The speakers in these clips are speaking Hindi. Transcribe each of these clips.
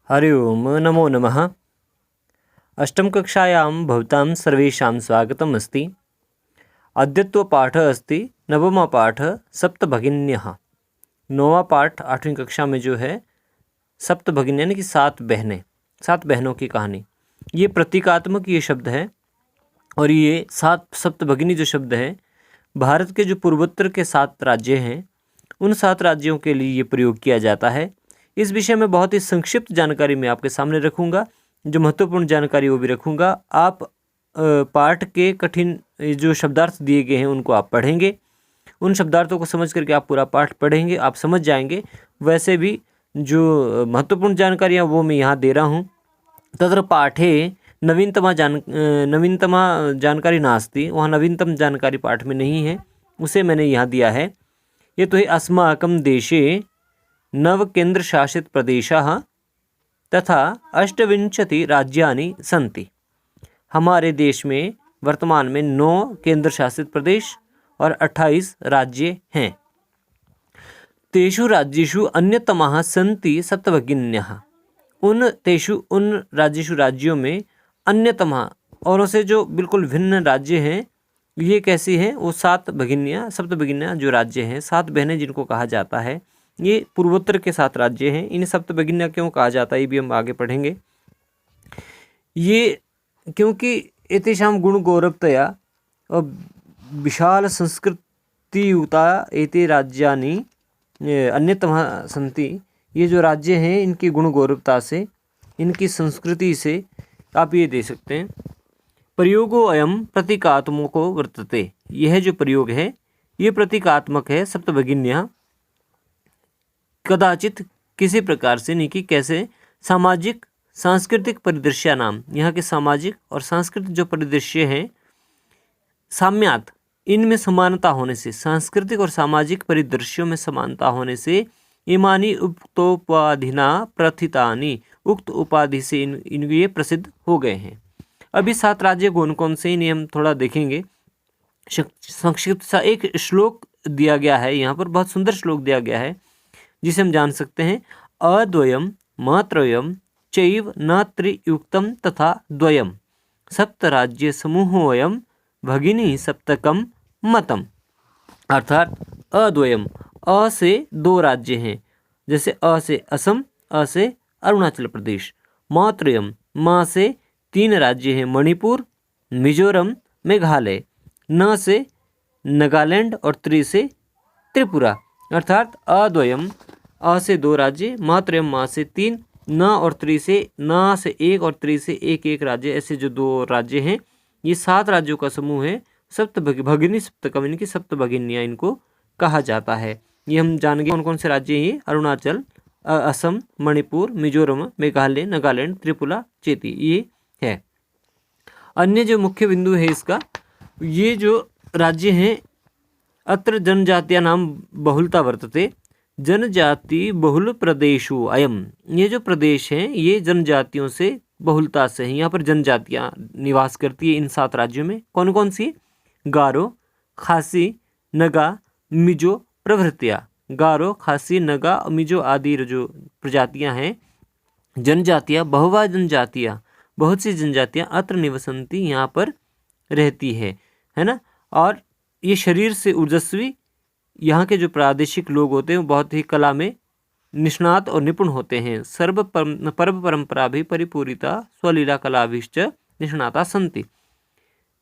हरि ओम नमो नमः। अष्टमकक्षायां भवतां सर्वेषां स्वागतम् अस्ति। अद्यत्व पाठः अस्ति नवमा पाठ सप्तभगिन्यः। नौवां पाठ 8वीं कक्षा में जो है सप्त भगिनी यानी कि 7 बहनों की कहानी। ये प्रतीकात्मक ये शब्द है और ये 7 सप्तभगिनी जो शब्द है भारत के जो पूर्वोत्तर के 7 राज्य हैं उन 7 राज्यों के लिए ये प्रयोग किया जाता है। इस विषय में बहुत ही संक्षिप्त जानकारी मैं आपके सामने रखूँगा, जो महत्वपूर्ण जानकारी वो भी रखूँगा। आप पाठ के कठिन जो शब्दार्थ दिए गए हैं उनको आप पढ़ेंगे, उन शब्दार्थों को समझ करके आप पूरा पाठ पढ़ेंगे, आप समझ जाएंगे। वैसे भी जो महत्वपूर्ण जानकारियाँ वो मैं यहाँ दे रहा हूँ। तत्र पाठे नवीनतमा जानकारी नास्ति, वहाँ नवीनतम जानकारी पाठ में नहीं है, उसे मैंने यहाँ दिया है। ये तो है अस्माकं देशे 9 केंद्रशासित प्रदेशाः तथा 28 राज्यानि सन्ति। हमारे देश में वर्तमान में 9 केंद्र शासित प्रदेश और 28 राज्य हैं। तेषु राज्येषु अन्यतमाः सन्ति सप्तभगिन्यः। उन राज्यों में अन्यतमा औरों से जो बिल्कुल भिन्न राज्य हैं, ये कैसी हैं? वो 7 भगिनियाँ, सप्तभगिनियाँ जो राज्य हैं, 7 बहनें जिनको कहा जाता है, ये पूर्वोत्तर के 7 राज्य हैं। इन सप्तभगिनियाँ क्यों कहा जाता है ये भी हम आगे पढ़ेंगे। ये क्योंकि एतेषां गुणगौरवतया और विशाल संस्कृतियुता एते राज्यानि अन्यतमः सन्ति। ये जो राज्य हैं इनकी गुणगौरवता से, इनकी संस्कृति से आप ये दे सकते हैं। प्रयोगो अयम प्रतीकात्मको वर्तते। यह जो प्रयोग है ये प्रतीकात्मक है। सप्तभगिन्याः कदाचित किसी प्रकार से, नहीं कि कैसे, सामाजिक सांस्कृतिक परिदृश्य नाम, यहाँ के सामाजिक और सांस्कृतिक जो परिदृश्य हैं, साम्यात, इनमें समानता होने से, सांस्कृतिक और सामाजिक परिदृश्यों में समानता होने से, इमानी उक्तोपाधिना प्रथितानि, उक्त उपाधि से इन ये प्रसिद्ध हो गए हैं। अभी 7 राज्य कौन कौन से, इन्हें हम थोड़ा देखेंगे। संक्षिप्त सा एक श्लोक दिया गया है यहाँ पर, बहुत सुंदर श्लोक दिया गया है जिसे हम जान सकते हैं। अद्वयम मात्रयम चैव न त्रियुक्तम तथा द्वयम सप्तराज्य समूहोयम भगिनी सप्तकम मतम। अर्थात अद्वयम, अ से 2 राज्य हैं, जैसे अ से असम, अ से अरुणाचल प्रदेश। मात्रयम, मा से 3 राज्य हैं, मणिपुर, मिजोरम, मेघालय। न से नागालैंड और त्रि से त्रिपुरा। अर्थात अद्वयम, अ से 2 राज्य, मात्रयम मा से 3, न और त्रि से, न से 1 और त्रि से 1 राज्य, ऐसे जो 2 राज्य हैं, ये 7 राज्यों का समूह है। भगिनी सप्तकम, इनकी सप्तभगिनियाँ इनको कहा जाता है। ये हम जानेंगे कौन कौन से राज्य हैं। अरुणाचल, असम, मणिपुर, मिजोरम, मेघालय, नागालैंड, त्रिपुरा, चेती, ये है। अन्य जो मुख्य बिंदु है इसका, ये जो राज्य हैं, अत्र जनजातीय नाम बहुलता वर्तते। जनजाति बहुल प्रदेशु अयम। ये जो प्रदेश हैं ये जनजातियों से बहुलता से हैं। यहाँ पर जनजातियाँ निवास करती है इन 7 राज्यों में। कौन कौन सी? गारो, खासी, नगा, मिजो प्रभृतियाँ। गारो, खासी, नगा, मिजो आदि जो प्रजातियाँ हैं, जनजातियाँ, बहुवा जनजातियाँ, बहुत सी जनजातियाँ अत्र निवसंती, यहाँ पर रहती है ना। और ये शरीर से ऊर्जस्वी, यहाँ के जो प्रादेशिक लोग होते हैं वो बहुत ही कला में निष्णात और निपुण होते हैं। सर्व पर्व परंपरा भी परिपूरिता स्वलीला कलाभिश्च निष्णाता संति,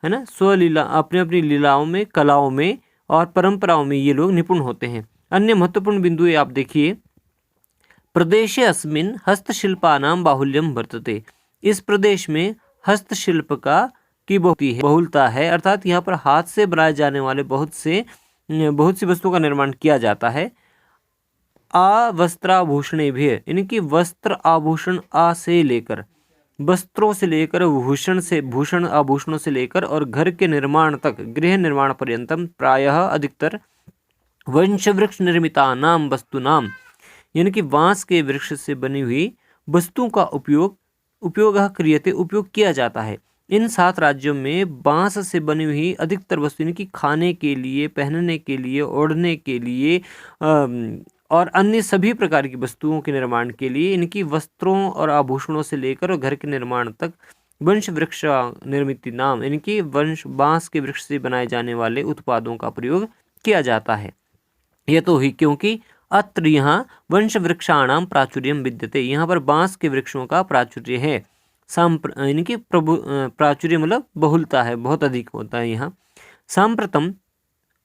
है ना। स्वलीला, अपने अपनी लीलाओं में, कलाओं में और परंपराओं में ये लोग निपुण होते हैं। अन्य महत्वपूर्ण बिंदु आप देखिए। प्रदेशे अस्मिन् हस्तशिल्पानां बाहुल्यम वर्तते। इस प्रदेश में हस्तशिल्प की बहुलता है। अर्थात यहाँ पर हाथ से बनाए जाने वाले बहुत सी वस्तुओं का निर्माण किया जाता है। वस्त्राभूषणे भी, इनकी वस्त्र आभूषण, आ से लेकर, वस्त्रों से लेकर, भूषण आभूषणों से लेकर और घर के निर्माण तक, गृह निर्माण पर्यंतम प्रायः अधिकतर वंश वृक्ष निर्मितानाम वस्तुनाम, यानी कि बांस के वृक्ष से बनी हुई वस्तुओं का उपयोग किया जाता है। इन 7 राज्यों में बांस से बनी हुई अधिकतर वस्तु, यानी कि खाने के लिए, पहनने के लिए, ओढ़ने के लिए और अन्य सभी प्रकार की वस्तुओं के निर्माण के लिए इनकी वस्त्रों और आभूषणों से लेकर और घर के निर्माण तक वंश वृक्ष निर्मिति नाम इनकी वंश बांस के वृक्ष से बनाए जाने वाले उत्पादों का प्रयोग किया जाता है। यह तो हुई क्योंकि अत्र यहाँ वंश वृक्षाणाम प्राचुर्यम विद्यते, यहाँ पर बांस के वृक्षों का प्राचुर्य है। इनकी प्राचुर्य मतलब बहुलता है, बहुत अधिक होता है यहाँ। सांप्रतम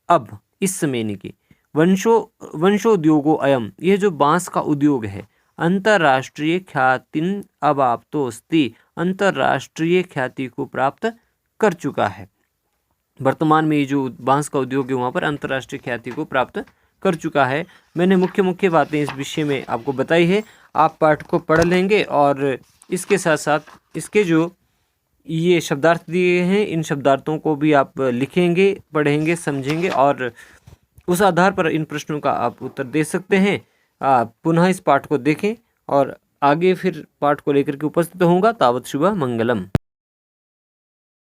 अब इस समय इनकी वंशोद्योगो अयम, यह जो बांस का उद्योग है अंतर्राष्ट्रीय ख्यातिन अवाप्तोस्ति, अंतर्राष्ट्रीय ख्याति को प्राप्त कर चुका है। वर्तमान में ये जो बांस का उद्योग है वहाँ पर अंतर्राष्ट्रीय ख्याति को प्राप्त कर चुका है। मैंने मुख्य मुख्य बातें इस विषय में आपको बताई है, आप पाठ को पढ़ लेंगे और इसके साथ साथ इसके जो ये शब्दार्थ दिए हैं इन शब्दार्थों को भी आप लिखेंगे, पढ़ेंगे, समझेंगे और उस आधार पर इन प्रश्नों का आप उत्तर दे सकते हैं। आप पुनः इस पाठ को देखें और आगे फिर पाठ को लेकर के उपस्थित होऊंगा। तावत शुभ मंगलम।